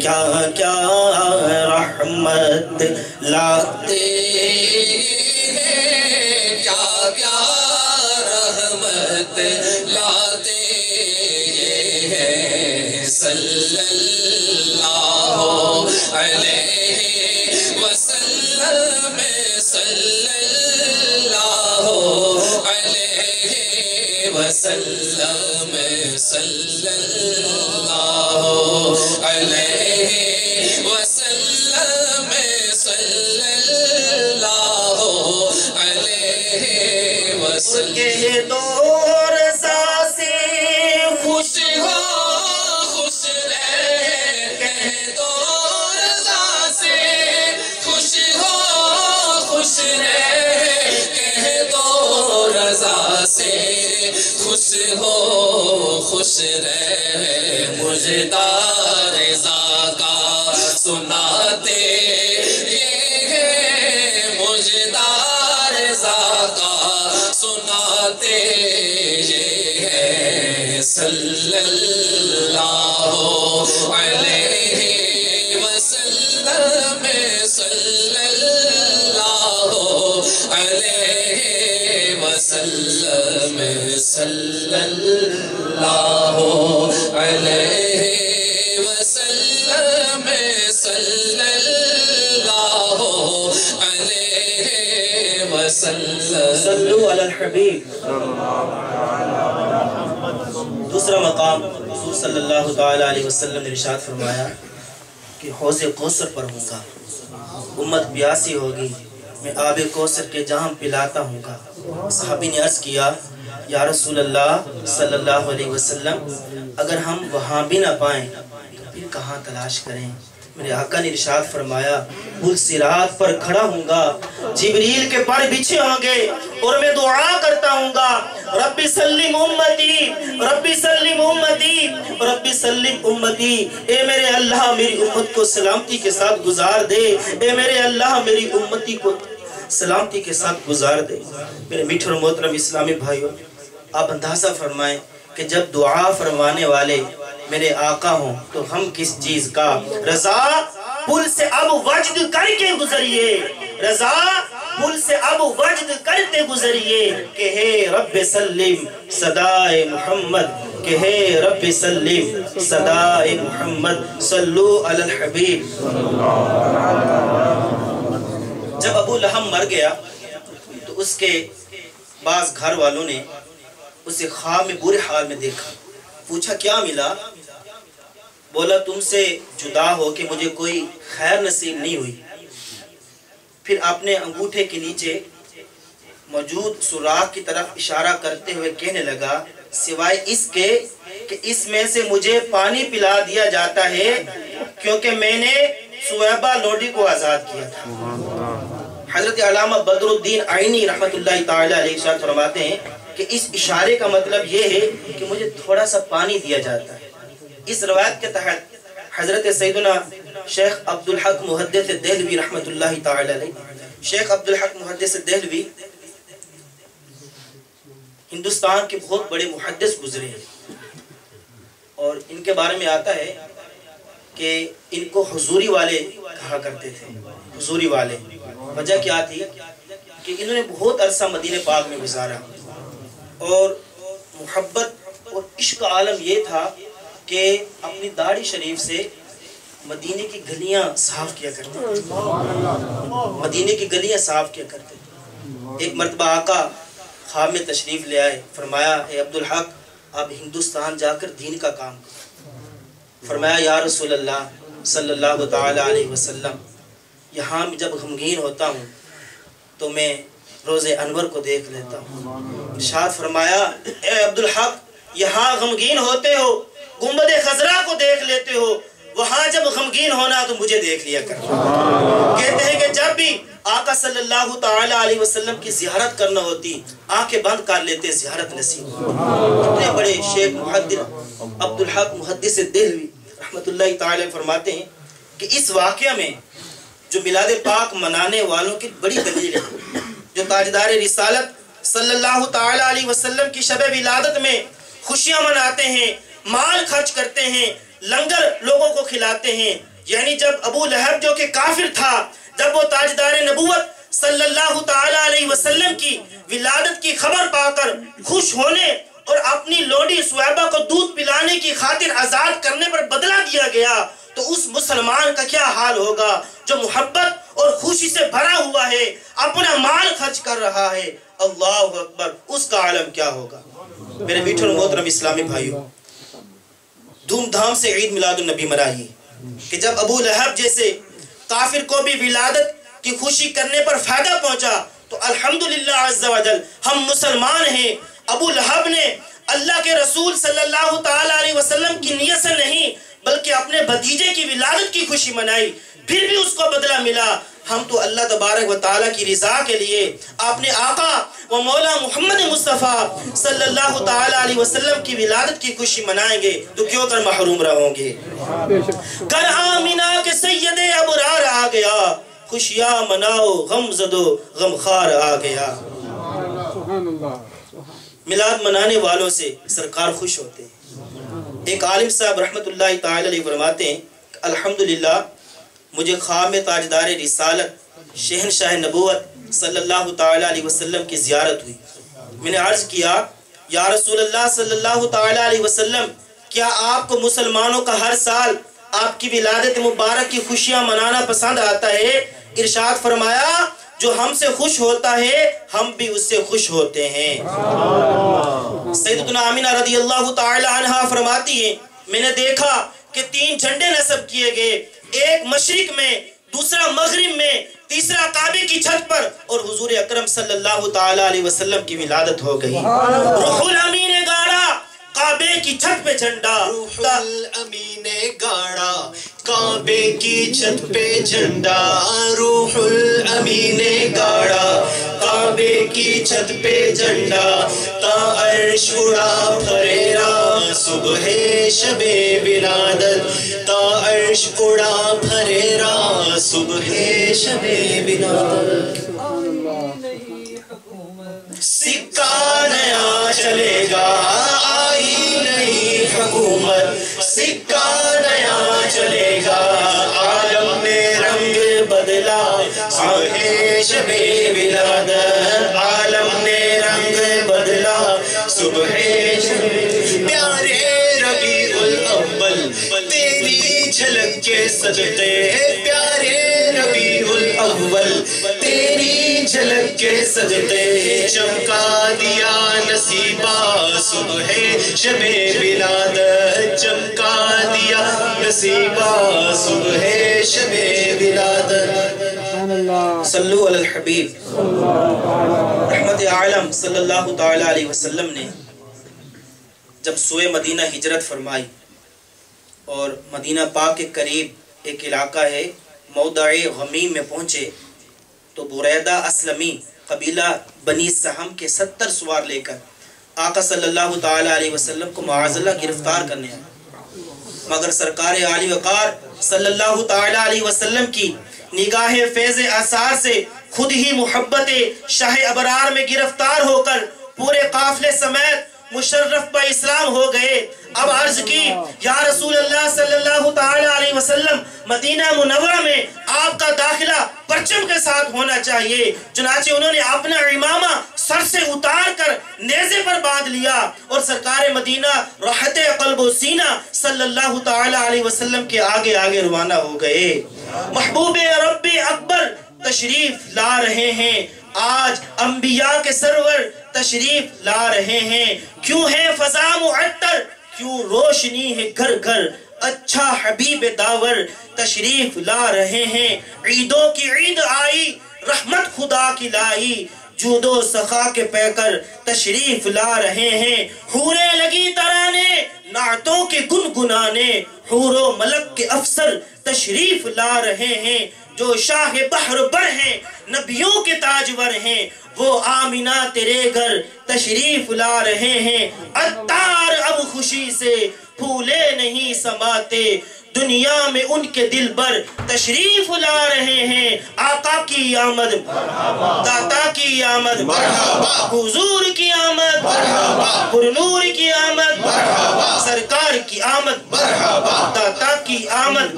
کیا کیا رحمت لاتے ہیں کیا کیا رحمت لاتے ہیں صلی اللہ علیہ وسلم صلی اللہ علیہ وسلم صلی اللہ علیہ وسلم صلی اللہ علیہ وسلم کے دور سے خوش ہو خوش رہے کہہ دو رضا سے خوش ہو خوش رہے کہہ دو رضا سے خوش ہو خوش رہے مجدار رضا کا سناتے یہ ہے مجدار رضا کا سناتے یہ ہے صلی اللہ علیہ وسلم صلی اللہ علیہ وسلم صلی اللہ علیہ وسلم صلی اللہ علیہ وسلم صلو علی الحبیب. دوسرا مقام حضور صلی اللہ تعالی علیہ وسلم نے ارشاد فرمایا کہ حوض کوثر پر ہوں گا، امت پیاسی ہوگی، میں آب کوثر کے جام پلاتا ہوں گا. صحابی نے عرض کیا یا رسول اللہ صلی اللہ علیہ وسلم اگر ہم وہاں بھی نہ پائیں تو پھر کہاں تلاش کریں؟ میرے آقا نے ارشاد فرمایا پل صراط پر کھڑا ہوں گا، جبریل کے پر بچھے ہوں گے اور میں دعا کرتا ہوں گا ربی سلم امتی ربی سلم امتی ربی سلم امتی. اے میرے اللہ میری امت کو سلامتی کے ساتھ گزار دے، اے میرے اللہ میری امتی کو سلامتی کے ساتھ گزار دے. میرے میٹھے اور محترم اسلامی بھائیوں، آپ اندازہ فرمائیں کہ جب دعا فرمانے والے میرے آقا ہوں تو ہم کس چیز کا. رضا پل سے اب وجد کر کے گزریے، رضا پل سے اب وجد کرتے گزریے کہ ہے رب سلم صدائے محمد، کہ ہے رب سلم صدائے محمد. صلو علی الحبیب. جب ابو لہب مر گیا تو اس کے بعض گھر والوں نے اسے خواب میں برے حال میں دیکھا. پوچھا کیا ملا؟ بولا تم سے جدا ہو کہ مجھے کوئی خیر نصیب نہیں ہوئی. پھر اپنے انگوٹھے کے نیچے موجود سوراخ کی طرف اشارہ کرتے ہوئے کہنے لگا سوائے اس کے کہ اس میں سے مجھے پانی پلا دیا جاتا ہے کیونکہ میں نے سویبہ لوڈی کو آزاد کیا تھا. حضرت علامہ بدر الدین عینی رحمت اللہ تعالی علیہ ارشاد فرماتے ہیں کہ اس اشارے کا مطلب یہ ہے کہ مجھے تھوڑا سا پانی دیا جاتا ہے. اس روایت کے تحت حضرت سیدنا شیخ عبدالحق محدث دہلوی رحمت اللہ تعالی علیہ، شیخ عبدالحق محدث دہلوی ہندوستان کے بہت بڑے محدث گزرے ہیں اور ان کے بارے میں آتا ہے کہ ان کو حضوری والے کہا کرتے تھے. حضوری والے وجہ کیا تھی کہ انہوں نے بہت عرصہ مدینہ پاک میں گزارا اور محبت اور عشق عالم یہ تھا کہ اپنی داڑھی شریف سے مدینے کی گلیاں صاف کیا کرتے تھے، مدینے کی گلیاں صاف کیا کرتے تھے. ایک مرتبہ آقا خواب میں تشریف لے آئے، فرمایا اے عبدالحق آپ ہندوستان جا کر دین کا کام کرو. فرمایا یا رسول اللہ صلی اللہ تعالی علیہ وسلم، یہاں جب غمگین ہوتا ہوں تو میں روز انور کو دیکھ لیتا ہوں۔ ارشاد فرمایا اے عبدالحق، یہاں غمگین ہوتے ہو گنبد خضرا کو دیکھ لیتے ہو، وہاں جب غمگین ہونا تو مجھے دیکھ لیا کر۔ کہتے ہیں کہ جب بھی آقا صلی اللہ تعالی علیہ وسلم کی زیارت کرنا ہوتی آنکھیں بند کر لیتے، زیارت نصیب۔ اتنے بڑے شیخ محدث عبدالحق محدث دہلوی رحمت اللہ تعالی فرماتے ہیں کہ اس واقعہ میں جو میلاد پاک منانے والوں کی بڑی دلیل ہے، جو تاجدار رسالت صلی اللہ تعالی علیہ وسلم کی شب ولادت میں خوشیاں مناتے ہیں، مال خرچ کرتے ہیں، لنگر لوگوں کو کھلاتے ہیں۔ یعنی جب ابو لہب جو کہ کافر تھا، جب وہ تاجدار نبوت صلی اللہ تعالی علیہ وسلم کی ولادت کی خبر پا کر خوش ہونے اور اپنی لونڈی سویبہ کو دودھ پلانے کی خاطر آزاد کرنے پر بدلہ دیا گیا، تو اس مسلمان کا کیا حال ہوگا جو محبت اور خوشی سے بھرا ہوا ہے، اپنا مال خرچ کر رہا ہے۔ اللہ اکبر، اس کا عالم کیا ہوگا؟ میرے میٹھے اور محترم اسلامی بھائیوں، دھوم دھام سے عید میلاد النبی منائی کہ جب ابو لہب جیسے کافر کو بھی ولادت کی خوشی کرنے پر فائدہ پہنچا تو الحمدللہ عز و جل ہم مسلمان ہیں۔ ابو لہب نے اللہ کے رسول صلی اللہ تعالی علیہ وسلم کی نیت سے نہیں بلکہ اپنے بھتیجے کی ولادت کی خوشی منائی، پھر بھی اس کو بدلہ ملا۔ ہم تو اللہ تبارک و تعالیٰ کی رضا کے لیے اپنے آقا و مولا محمد مصطفیٰ صلی اللہ تعالی علیہ وسلم کی ولادت کی خوشی منائیں گے تو کیوں کر محروم رہوں گے؟ گھر آمینہ کے سید ابرار آ گیا، خوشیاں مناؤ غم زدو غم خار آ گیا۔ میلاد منانے والوں سے سرکار خوش ہوتے ہیں۔ ایک عالم صاحب رحمت اللہ تعالی علیہ فرماتے ہیں الحمدللہ مجھے خواب میں تاجدار رسالت شہنشاہ نبوت صلی اللہ تعالی علیہ وسلم کی زیارت ہوئی۔ میں نے عرض کیا یا رسول اللہ صلی اللہ تعالی علیہ وسلم، کیا آپ کو مسلمانوں کا ہر سال آپ کی ولادت مبارک کی خوشیاں منانا پسند آتا ہے؟ ارشاد فرمایا جو ہم سے خوش ہوتا ہے ہم بھی اس سے خوش ہوتے ہیں۔ سیدتنا آمینہ رضی اللہ تعالی عنہ فرماتی ہیں میں نے دیکھا کہ 3 جھنڈے نصب کیے گئے، ایک مشرق میں، دوسرا مغرب میں، تیسرا کعبے کی چھت پر، اور حضور اکرم صلی اللہ تعالی علیہ وسلم کی ولادت ہو گئی۔ روح الامین نے گاڑا کعبے کی چھت پہ جھنڈا، روح الامین نے گاڑا کعبے کی چھت پہ جھنڈا، روح الامین نے گاڑا کعبے کی چھت پہ جھنڈا، تا عرش اڑا پھریرا صبح شب ولادت، تا عرش اڑا پھریرا صبح شب ولادت۔ سکہ نیا چلے گا آئی نئی حکومت، سکہ نیا چلے گا عالم نے رنگ بدلا صبح شب ولادت، عالم نے رنگ بدلا صبح شب۔ پیارے ربیع الاول تیری جھلک کے صدقے، پیارے ربیع الاول تیری جھلک کے صدقے، چمکا دیا نصیبہ صبح شب ولادت، چمکا دیا نصیبہ صبح شب ولادت۔ صلو علی الحبیب۔ رحمت عالم صلی اللہ تعالی علیہ وسلم نے جب سوئے مدینہ ہجرت فرمائی اور مدینہ پاک کے قریب ایک علاقہ ہے موضع غمیم میں پہنچے تو بریدہ اسلمی قبیلہ بنی سہم کے 70 سوار لے کر آقا صلی اللہ تعالی علیہ وسلم کو معاذ اللہ گرفتار کرنے آئے، مگر سرکار عالی وقار صلی اللہ تعالی علیہ وسلم کی نگاہ فیض آثار سے خود ہی محبت شاہ ابرار میں گرفتار ہو کر پورے قافلے سمیت مشرف با اسلام ہو گئے۔ اب عرض کی یا رسول اللہ صلی اللہ تعالی علیہ وسلم مدینہ منورہ میں آپ کا داخلہ پرچم کے ساتھ ہونا چاہیے۔ چنانچہ انہوں نے اپنا امامہ سر سے اتار کر نیزے پر باندھ لیا اور سرکار مدینہ راحت قلب و سینہ صلی اللہ تعالی علیہ وسلم کے آگے آگے روانہ ہو گئے۔ محبوب رب اکبر تشریف لا رہے ہیں، آج انبیاء کے سرور تشریف لا رہے ہیں، کیوں ہے فضا معطر، کیوں روشنی ہے گھر گھر، اچھا حبیب داور تشریف لا رہے ہیں، عیدوں کی عید آئی رحمت خدا کی لائی، جود و سخا کے پیکر تشریف لا رہے ہیں، حوریں لگی ترانے نعتوں کے گنگنانے، حور و ملک کے افسر تشریف لا رہے ہیں، جو شاہ بحر بر ہیں نبیوں کے تاجور ہیں، وہ آمینہ تیرے گھر تشریف لا رہے ہیں، عطار اب خوشی سے پھولے نہیں سماتے، دنیا میں ان کے دل بر تشریف لا رہے ہیں، آقا کی آمد داتا کی آمد حضور کی آمد پرنور کی آمد سرکار کی آمد داتا کی آمد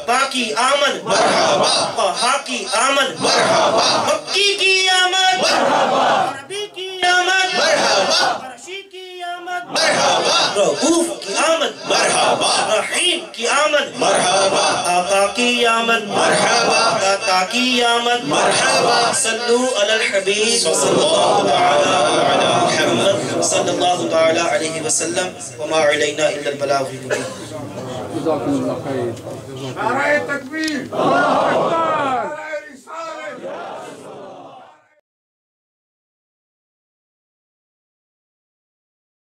پا کی آمد پہا کی آمد مکی کی آمد عربی کی آمد عرشی کی آمد رؤوف کی آمد رحیم کی آمد آقا کی آمد داتا کی آمد صلو علی الحبیب صلی اللہ تعالی علیہ وسلم وما علینا الا البلاغ المبین۔ جزاکم اللہ خیر۔ نعرہ تکبیر۔